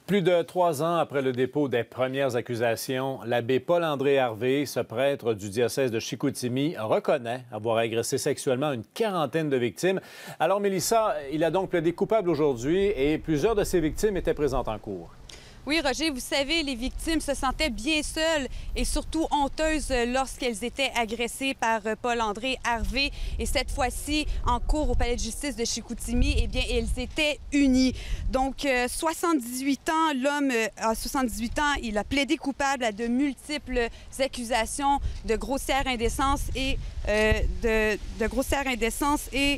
Plus de 3 ans après le dépôt des premières accusations, l'abbé Paul-André Harvey, ce prêtre du diocèse de Chicoutimi, reconnaît avoir agressé sexuellement une quarantaine de victimes. Alors, Mélissa, il a donc plaidé coupable aujourd'hui et plusieurs de ses victimes étaient présentes en cour. Oui, Roger, vous savez, les victimes se sentaient bien seules et surtout honteuses lorsqu'elles étaient agressées par Paul-André Harvey. Et cette fois-ci, en cours au palais de justice de Chicoutimi, eh bien, elles étaient unies. Donc, 78 ans, l'homme a 78 ans, il a plaidé coupable à de multiples accusations de grossière indécence et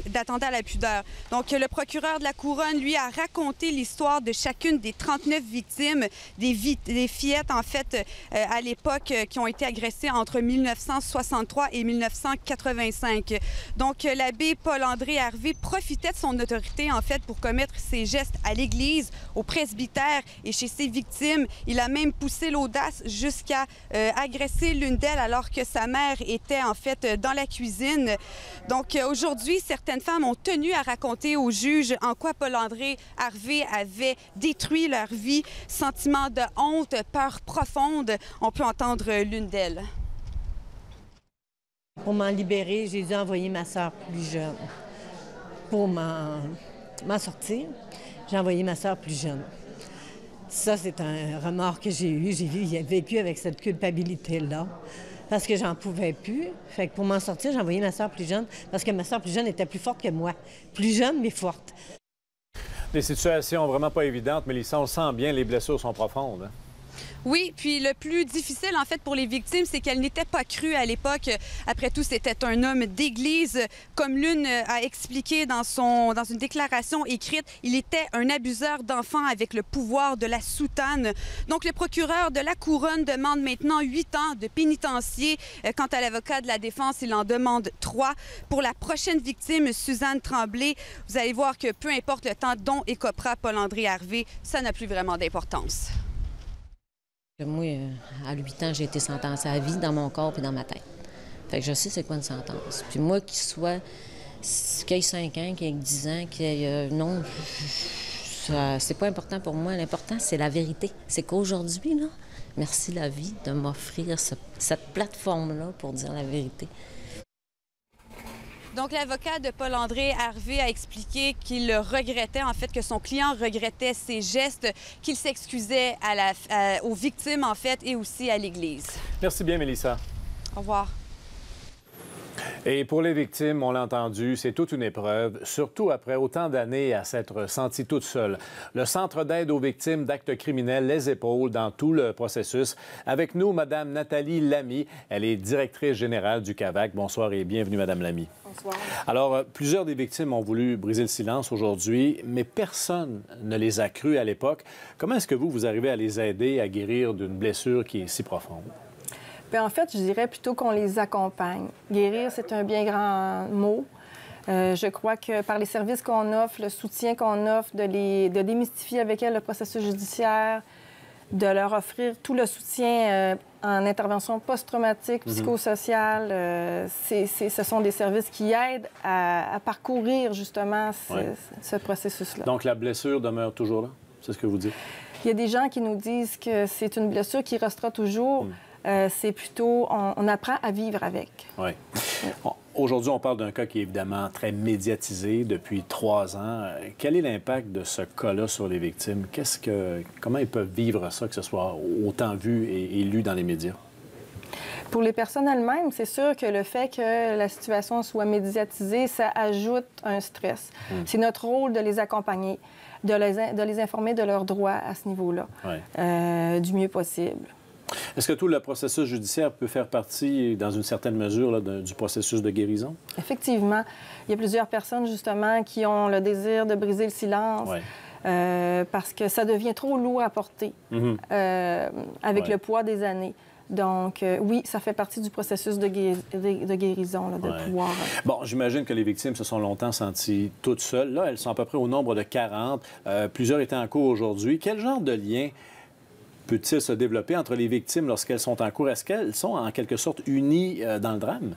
d'attentat à la pudeur. Donc, le procureur de la Couronne, lui, a raconté l'histoire de chacune des 39 victimes, des fillettes, en fait, à l'époque, qui ont été agressées entre 1963 et 1985. Donc, l'abbé Paul-André Harvey profitait de son autorité, en fait, pour commettre ses gestes à l'Église, au presbytère et chez ses victimes. Il a même poussé l'audace jusqu'à agresser l'une d'elles alors que sa mère était, en fait, dans la cuisine. Donc, aujourd'hui, certaines femmes ont tenu à raconter au juge en quoi Paul-André Harvey avait détruit leur vie. Sentiment de honte, peur profonde. On peut entendre l'une d'elles. Pour m'en libérer, j'ai dû envoyer ma sœur plus jeune. Pour m'en sortir, j'ai envoyé ma sœur plus jeune. Ça, c'est un remords que j'ai eu. J'ai vécu avec cette culpabilité-là parce que j'en pouvais plus. Fait que pour m'en sortir, j'ai envoyé ma sœur plus jeune parce que ma sœur plus jeune était plus forte que moi. Plus jeune, mais forte. Des situations vraiment pas évidentes, Mélissa, on le sent bien, les blessures sont profondes. Hein? Oui, puis le plus difficile, en fait, pour les victimes, c'est qu'elles n'étaient pas crues à l'époque. Après tout, c'était un homme d'Église. Comme l'une a expliqué dans une déclaration écrite, il était un abuseur d'enfants avec le pouvoir de la soutane. Donc, le procureur de la Couronne demande maintenant 8 ans de pénitencier. Quant à l'avocat de la défense, il en demande 3. Pour la prochaine victime, Suzanne Tremblay, vous allez voir que peu importe le temps dont écopera Paul-André Harvey, ça n'a plus vraiment d'importance. Moi, à 8 ans, j'ai été sentencée à vie dans mon corps et dans ma tête. Fait que je sais c'est quoi une sentence. Puis moi, qu'il ait 5 ans, qu'il ait 10 ans, qu'il ait... non, c'est pas important pour moi. L'important, c'est la vérité. C'est qu'aujourd'hui, là, merci la vie de m'offrir cette plateforme-là pour dire la vérité. Donc, l'avocat de Paul-André Harvey a expliqué qu'il regrettait, en fait, que son client regrettait ses gestes, qu'il s'excusait aux victimes, en fait, et aussi à l'Église. Merci bien, Mélissa. Au revoir. Et pour les victimes, on l'a entendu, c'est toute une épreuve, surtout après autant d'années à s'être sentie toute seule. Le Centre d'aide aux victimes d'actes criminels les épaule dans tout le processus. Avec nous, Mme Nathalie Lamy. Elle est directrice générale du CAVAC. Bonsoir et bienvenue, Mme Lamy. Bonsoir. Alors, plusieurs des victimes ont voulu briser le silence aujourd'hui, mais personne ne les a crues à l'époque. Comment est-ce que vous arrivez à les aider à guérir d'une blessure qui est si profonde? Bien, en fait, je dirais plutôt qu'on les accompagne. Guérir, c'est un bien grand mot. Je crois que par les services qu'on offre, le soutien qu'on offre, de démystifier avec elles le processus judiciaire, de leur offrir tout le soutien en intervention post-traumatique, psychosociale, ce sont des services qui aident à parcourir justement ce processus-là. Donc, la blessure demeure toujours là? C'est ce que vous dites? Il y a des gens qui nous disent que c'est une blessure qui restera toujours. C'est plutôt, on apprend à vivre avec. Oui. Aujourd'hui, on parle d'un cas qui est évidemment très médiatisé depuis 3 ans. Quel est l'impact de ce cas-là sur les victimes? Comment ils peuvent vivre ça, que ce soit autant vu et lu dans les médias? Pour les personnes elles-mêmes, c'est sûr que le fait que la situation soit médiatisée, ça ajoute un stress. C'est notre rôle de les accompagner, de les informer de leurs droits à ce niveau-là, du mieux possible. Est-ce que tout le processus judiciaire peut faire partie, dans une certaine mesure, là, du processus de guérison? Effectivement. Il y a plusieurs personnes, justement, qui ont le désir de briser le silence parce que ça devient trop lourd à porter avec le poids des années. Donc, oui, ça fait partie du processus de guérison, là, de pouvoir... Bon, j'imagine que les victimes se sont longtemps senties toutes seules. Là, elles sont à peu près au nombre de 40. Plusieurs étaient en cours aujourd'hui. Quel genre de lien peut-il se développer entre les victimes lorsqu'elles sont en cours? Est-ce qu'elles sont en quelque sorte unies dans le drame?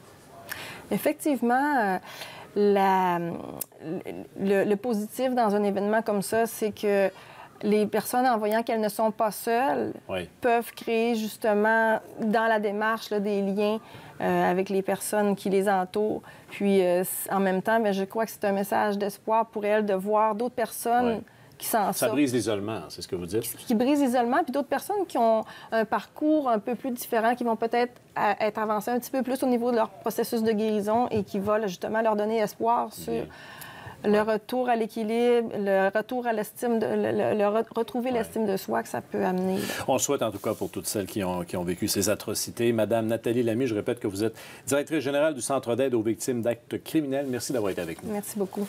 Effectivement, le positif dans un événement comme ça, c'est que les personnes, en voyant qu'elles ne sont pas seules, Oui. peuvent créer justement dans la démarche là, des liens avec les personnes qui les entourent. Puis en même temps, bien, je crois que c'est un message d'espoir pour elles de voir d'autres personnes qui s'en sortent. Ça brise l'isolement, c'est ce que vous dites? Qui brisent l'isolement, puis d'autres personnes qui ont un parcours un peu plus différent, qui vont peut-être être avancées un petit peu plus au niveau de leur processus de guérison et qui va là, justement leur donner espoir sur le retour à l'équilibre, le retour à l'estime, retrouver l'estime de soi que ça peut amener. On le souhaite en tout cas pour toutes celles qui ont vécu ces atrocités. Madame Nathalie Lamy, je répète que vous êtes directrice générale du Centre d'aide aux victimes d'actes criminels. Merci d'avoir été avec nous. Merci beaucoup.